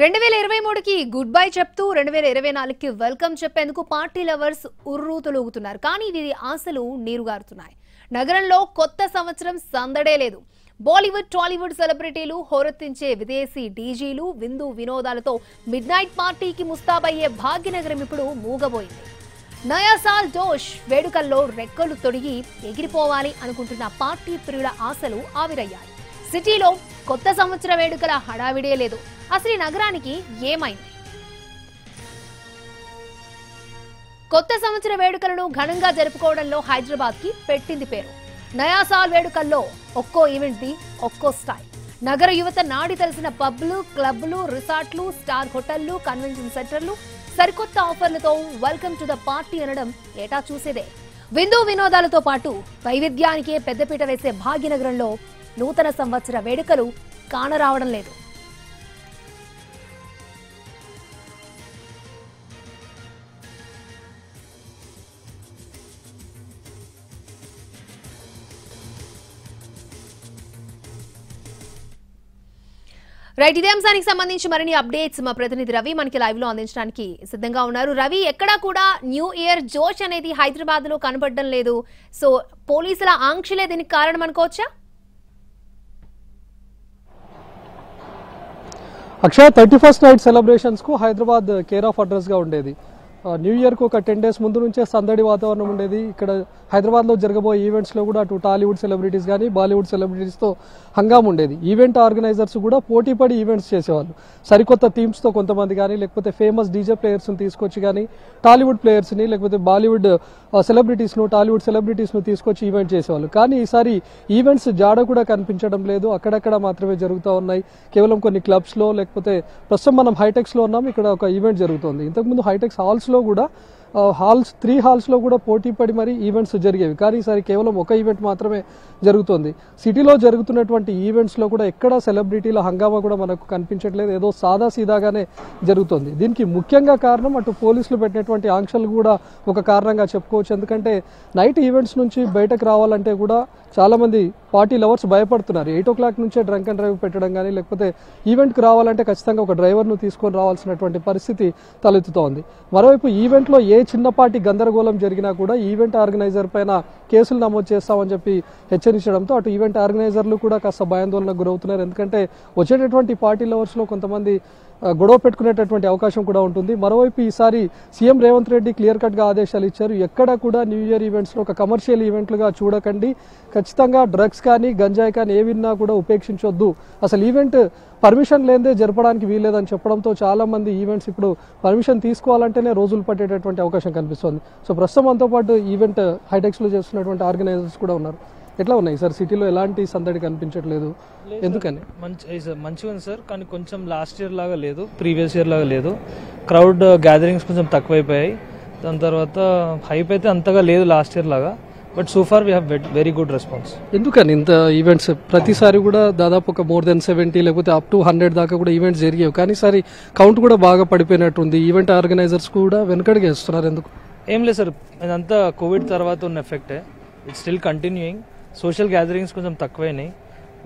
2023కి good bye చెప్తూ 2024కి welcome చెప్పేందుకు party lovers ఉర్రూతలూగుతున్నారు. కానీ వీరి ఆశలు నీరుగారుతున్నాయి. నగరంలో కొత్త సంవత్సరం సందడే లేదు. బాలీవుడ్ టాలీవుడ్ సెలబ్రిటీలు హోరెత్తించే విదేశీ డీజీలు విందు వినోదాలతో మిడ్ నైట్ పార్టీకి ముస్తాబయ్యే భాగ్యనగరం ఇప్పుడు మూగబోయింది. నయా సాల్ జోష్ వేడుకల్లో రెక్కలు తొడిగి ఎగిరిపోవాలి అనుకుంటున్న పార్టీ ప్రియుల ఆశలు ఆవిరయ్యాయి. సిటీలో కొత్త సంవత్సర వేడుకల హడావిడే లేదు. అసలు నగరానికి ఏమైంది? కొత్త సంవత్సర వేడుకలను ఘనంగా జరుపుకోవడంలో హైదరాబాద్ కి పెట్టింది పేరు. నయా సాల్ వేడుకల్లో ఒక్కో ఈవెంట్ ది ఒక్కో స్టైల్. నగర యువత నాడి తెలిసిన పబ్లు, క్లబ్లు, రిసార్ట్లు, స్టార్ హోటళ్లు, కన్వెన్షన్ సెంటర్లు సరికొత్త ఆఫర్లతో వెల్కమ్ టు ద పార్టీ అనడం ఏటా చూసేదే. విందు వినోదాలతో పాటు వైవిధ్యానికే పెద్దపీట వేసే భాగ్యనగరంలో నూతన సంవత్సర వేడుకలు కానరావడం లేదు. రైట్, ఇదే అంశానికి సంబంధించి మరిన్ని అప్డేట్స్ మా ప్రతినిధి రవి మనకి లైవ్ లో అందించడానికి సిద్ధంగా ఉన్నారు. రవి, ఎక్కడా కూడా న్యూ ఇయర్ జోష్ అనేది హైదరాబాద్ లో కనబడడం లేదు. సో పోలీసుల ఆంక్షలే దీనికి కారణం అనుకోవచ్చా? అక్షయ 31st నైట్ సెలబ్రేషన్స్ కు హైదరాబాద్ కేర్ ఆఫ్ అడ్రస్ గా ఉండేది. న్యూ ఇయర్ కు ఒక 10 days ముందు నుంచే సందడి వాతావరణం ఉండేది. ఇక్కడ హైదరాబాద్ లో జరగబోయే ఈవెంట్స్ లో కూడా అటు టాలీవుడ్ సెలబ్రిటీస్ కానీ బాలీవుడ్ సెలబ్రిటీస్ తో హంగామా ఉండేది. ఈవెంట్ ఆర్గనైజర్స్ కూడా పోటీ పడి ఈవెంట్స్ చేసేవాళ్ళు. సరికొత్త థీమ్స్ తో కొంతమంది కానీ లేకపోతే ఫేమస్ డీజే ప్లేయర్స్ ని తీసుకొచ్చి కానీ టాలీవుడ్ ప్లేయర్స్ ని లేకపోతే బాలీవుడ్ సెలబ్రిటీస్ ను టాలీవుడ్ సెలబ్రిటీస్ ను తీసుకొచ్చి ఈవెంట్ చేసేవాళ్ళు. కానీ ఈసారి ఈవెంట్స్ జాడ కూడా కనిపించడం లేదు. అక్కడక్కడ మాత్రమే జరుగుతూ ఉన్నాయి. కేవలం కొన్ని క్లబ్స్ లో లేకపోతే ప్రస్తుతం మనం హైటెక్స్ లో ఉన్నాం. ఇక్కడ ఒక ఈవెంట్ జరుగుతుంది. ఇంతకుముందు హైటెక్స్ హాల్స్ లో కూడా త్రీ హాల్స్ లో కూడా పోటీ పడి మరి ఈవెంట్స్ జరిగేవి. కానీ ఈసారి కేవలం ఒక ఈవెంట్ మాత్రమే జరుగుతుంది. సిటీలో జరుగుతున్నటువంటి ఈవెంట్స్ లో కూడా ఎక్కడ సెలబ్రిటీల హంగామా కూడా మనకు కనిపించట్లేదు. ఏదో సాదా సీదాగానే జరుగుతుంది. దీనికి ముఖ్యంగా కారణం అటు పోలీసులు పెట్టినటువంటి ఆంక్షలు కూడా ఒక కారణంగా చెప్పుకోవచ్చు. ఎందుకంటే నైట్ ఈవెంట్స్ నుంచి బయటకు రావాలంటే కూడా చాలా మంది పార్టీ లవర్స్ భయపడుతున్నారు. 8 o'clock నుంచే డ్రంక్ అండ్ డ్రైవ్ పెట్టడం కానీ లేకపోతే ఈవెంట్కి రావాలంటే ఖచ్చితంగా ఒక డ్రైవర్ను తీసుకొని రావాల్సినటువంటి పరిస్థితి తలెత్తుతోంది. మరోవైపు ఈవెంట్లో ఏ చిన్నపాటి గందరగోళం జరిగినా కూడా ఈవెంట్ ఆర్గనైజర్ పైన కేసులు నమోదు చేస్తామని చెప్పి హెచ్చరించడంతో అటు ఈవెంట్ ఆర్గనైజర్లు కూడా కాస్త భయాందోళనకు గురవుతున్నారు. ఎందుకంటే వచ్చేటటువంటి పార్టీ లవర్స్లో కొంతమంది గొడవ పెట్టుకునేటటువంటి అవకాశం కూడా ఉంటుంది. మరోవైపు ఈసారి CM Revanth Reddy clear cut గా ఆదేశాలు ఇచ్చారు. ఎక్కడ కూడా న్యూ ఇయర్ ఈవెంట్స్ లో ఒక కమర్షియల్ ఈవెంట్లుగా చూడకండి. ఖచ్చితంగా డ్రగ్స్ కానీ గంజాయి కానీ ఏ విన్నా కూడా ఉపేక్షించొద్దు. అసలు ఈవెంట్ పర్మిషన్ లేదే జరపడానికి వీల్లేదని చెప్పడంతో చాలా మంది ఈవెంట్స్ ఇప్పుడు పర్మిషన్ తీసుకోవాలంటేనే రోజులు పట్టేటటువంటి అవకాశం కనిపిస్తుంది. సో ప్రస్తుతం మనతో పాటు ఈవెంట్ హైటెక్స్ లో చేస్తున్నటువంటి ఆర్గనైజర్స్ కూడా ఉన్నారు. ఎట్లా ఉన్నాయి సార్? సిటీలో ఎలాంటి సందడి కనిపించట్లేదు, ఎందుకని? మంచిగా ఉంది సార్, కానీ కొంచెం లాస్ట్ ఇయర్ లాగా లేదు, ప్రీవియస్ ఇయర్ లాగా లేదు. క్రౌడ్ గ్యాదరింగ్స్ కొంచెం తక్కువైపోయాయి. దాని తర్వాత హైప్ అయితే అంతగా లేదు లాస్ట్ ఇయర్ లాగా. But so far we have very good response. ఎందుకని ఇంత ఈవెంట్స్? ప్రతిసారి కూడా దాదాపు ఒక more than 70 లేకపోతే అప్ టు 100 దాకా కూడా ఈవెంట్స్ జరిగాయి. కానీ ఈసారి కౌంట్ కూడా బాగా పడిపోయినట్టుంది. ఈవెంట్ ఆర్గనైజర్స్ కూడా వెనకడికి వేస్తున్నారు. ఎందుకు? ఏం లేదు సార్, ఇదంతా కోవిడ్ తర్వాత ఉన్న ఎఫెక్టే. It's still continuing. Social gatherings కొంచెం తక్కువైనాయి.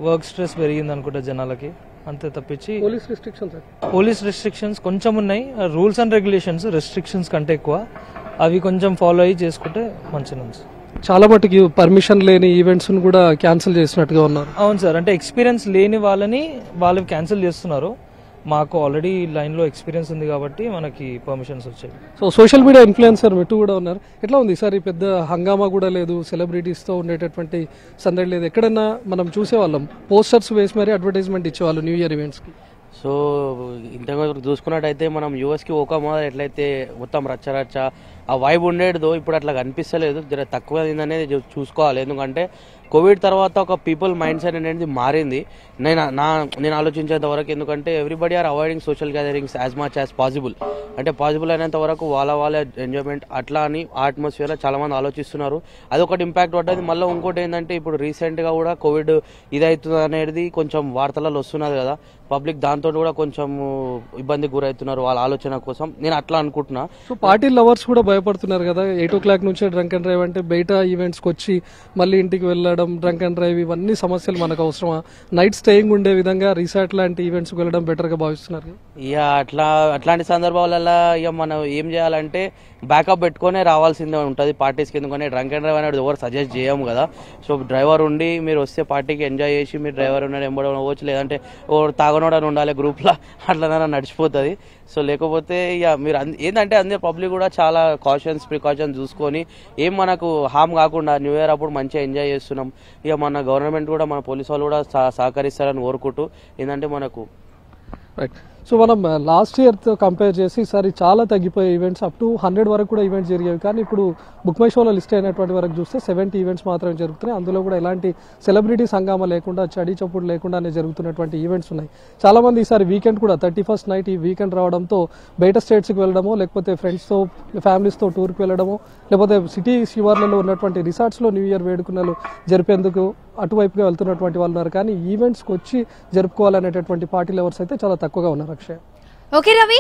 వర్క్ స్ట్రెస్ పెరిగింది అనుకుంటా జనాలకి, అంతే తప్పించి పోలీస్ రెస్ట్రిక్షన్స్ కొంచెం ఉన్నాయి. రూల్స్ అండ్ రెగ్యులేషన్స్ రెస్ట్రిక్షన్స్ కంటే ఎక్కువ, అవి కొంచెం ఫాలో అయ్యి చేసుకుంటే మంచిగా ఉంది. చాలా మటుకు పర్మిషన్ లేని ఈవెంట్స్ కూడా క్యాన్సిల్ చేసినట్టుగా ఉన్నారు. అవును సార్, అంటే ఎక్స్పీరియన్స్ లేని వాళ్ళకి క్యాన్సిల్ చేస్తున్నారు. మాకు ఆల్రెడీ లైన్ లో ఎక్స్పీరియన్స్ ఉంది కాబట్టి మనకి పర్మిషన్స్ వచ్చాయి. So social media influencer Mittu కూడా ఉన్నారు. ఎట్లా ఉంది ఈసారి? పెద్ద హంగామా కూడా లేదు, సెలబ్రిటీస్ తో ఉండేటటువంటి సందడి లేదు. ఎక్కడన్నా మనం చూసేవాళ్ళం పోస్టర్స్ వేసి మరీ అడ్వర్టైజ్మెంట్ ఇచ్చేవాళ్ళు న్యూ ఇయర్ ఈవెంట్స్ కి. సో ఇంతకు చూసుకున్నట్టయితే మనం యూఎస్కి ఒక మొదలు ఎట్లయితే మొత్తం రచ్చ ఆ వైబ్ ఉండేదో ఇప్పుడు అట్లా కనిపిస్తలేదు. జర తక్కువ అనేది చూసుకోవాలి. ఎందుకంటే కోవిడ్ తర్వాత ఒక పీపుల్ మైండ్ సెట్ అనేది మారింది నేను ఆలోచించేంత వరకు. ఎందుకంటే everybody are avoiding social gatherings as much as possible. అంటే పాసిబుల్ అయినంత వరకు వాళ్ళ ఎంజాయ్మెంట్ అట్లా అని ఆ అట్మాస్ఫియర్లో చాలా మంది ఆలోచిస్తున్నారు. అదొకటి ఇంపాక్ట్ పడ్డది. మళ్ళీ ఇంకోటి ఏంటంటే ఇప్పుడు రీసెంట్గా కూడా కోవిడ్ ఇదవుతుంది అనేది కొంచెం వార్తలలో వస్తున్నది కదా. పబ్లిక్ దాంతో కూడా కొంచెం ఇబ్బంది గురవుతున్నారు వాళ్ళ ఆలోచన కోసం. నేను అట్లా అనుకుంటున్నా. సో పార్టీ లవర్స్ కూడా భయపడుతున్నారు కదా, 8 o'clock నుంచే డ్రంక్ అండ్ డ్రైవ్ అంటే బయట ఈవెంట్స్కి వచ్చి మళ్ళీ ఇంటికి వెళ్ళడం, డ్రంక్ అండ్ డ్రైవ్ ఇవన్నీ సమస్యలు మనకు అవసరమా? నైట్ స్టేయింగ్ ఉండే విధంగా రిసార్ట్ లాంటి ఈవెంట్స్కి వెళ్ళడం బెటర్గా భావిస్తున్నారు. ఇక అట్లాంటి సందర్భాలలో ఇక మనం ఏం చేయాలంటే బ్యాకప్ పెట్టుకునే రావాల్సిందే ఉంటుంది పార్టీస్కి. ఎందుకంటే డ్రంక్ అండ్ డ్రైవ్ అనేది ఎవరు సజెస్ట్ చేయము కదా. సో డ్రైవర్ ఉండి మీరు వస్తే పార్టీకి ఎంజాయ్ చేసి మీరు డ్రైవర్ ఉన్నాడు ఎంబడం అవ్వచ్చు, లేదంటే తాగనోడని ఉండాలి గ్రూప్లో, అట్లా నడిచిపోతుంది. సో లేకపోతే ఇక మీరు ఏంటంటే అందరూ పబ్లిక్ కూడా చాలా ప్రికాషన్స్ చూసుకొని ఏం మనకు హామ్ కాకుండా న్యూ ఇయర్ అప్పుడు మంచిగా ఎంజాయ్ చేస్తున్నాం. ఇక మన గవర్నమెంట్ కూడా మన పోలీసు వాళ్ళు కూడా సహకరిస్తారని కోరుకుంటూ ఏంటంటే మనకు రైట్. సో మనం లాస్ట్ ఇయర్తో కంపేర్ చేసి ఈసారి చాలా తగ్గిపోయే ఈవెంట్స్, అప్ టు 100 వరకు కూడా ఈవెంట్స్ జరిగేవి. కానీ ఇప్పుడు బుక్ మై షోలో లిస్ట్ అయినటువంటి వరకు చూస్తే 70 ఈవెంట్స్ మాత్రమే జరుగుతున్నాయి. అందులో కూడా ఎలాంటి సెలబ్రిటీస్ హంగామా లేకుండా, చడి చప్పుడు లేకుండానే జరుగుతున్నటువంటి ఈవెంట్స్ ఉన్నాయి. చాలామంది ఈసారి వీకెండ్ కూడా 31st నైట్ ఈ వీకెండ్ రావడంతో బయట స్టేట్స్కి వెళ్ళడమో, లేకపోతే ఫ్రెండ్స్తో ఫ్యామిలీస్తో టూర్కి వెళ్ళడమో, లేకపోతే సిటీ శివార్లలో ఉన్నటువంటి రిసార్ట్స్లో న్యూ ఇయర్ వేడుకలు జరిపేందుకు అటువైపుగా వెళ్తున్నటువంటి వాళ్ళు ఉన్నారు. కానీ ఈవెంట్స్కి వచ్చి జరుపుకోవాలనేటటువంటి పార్టీ లవర్స్ అయితే చాలా తక్కువగా ఉన్నారు. అక్షయ్. ఓకే రవి.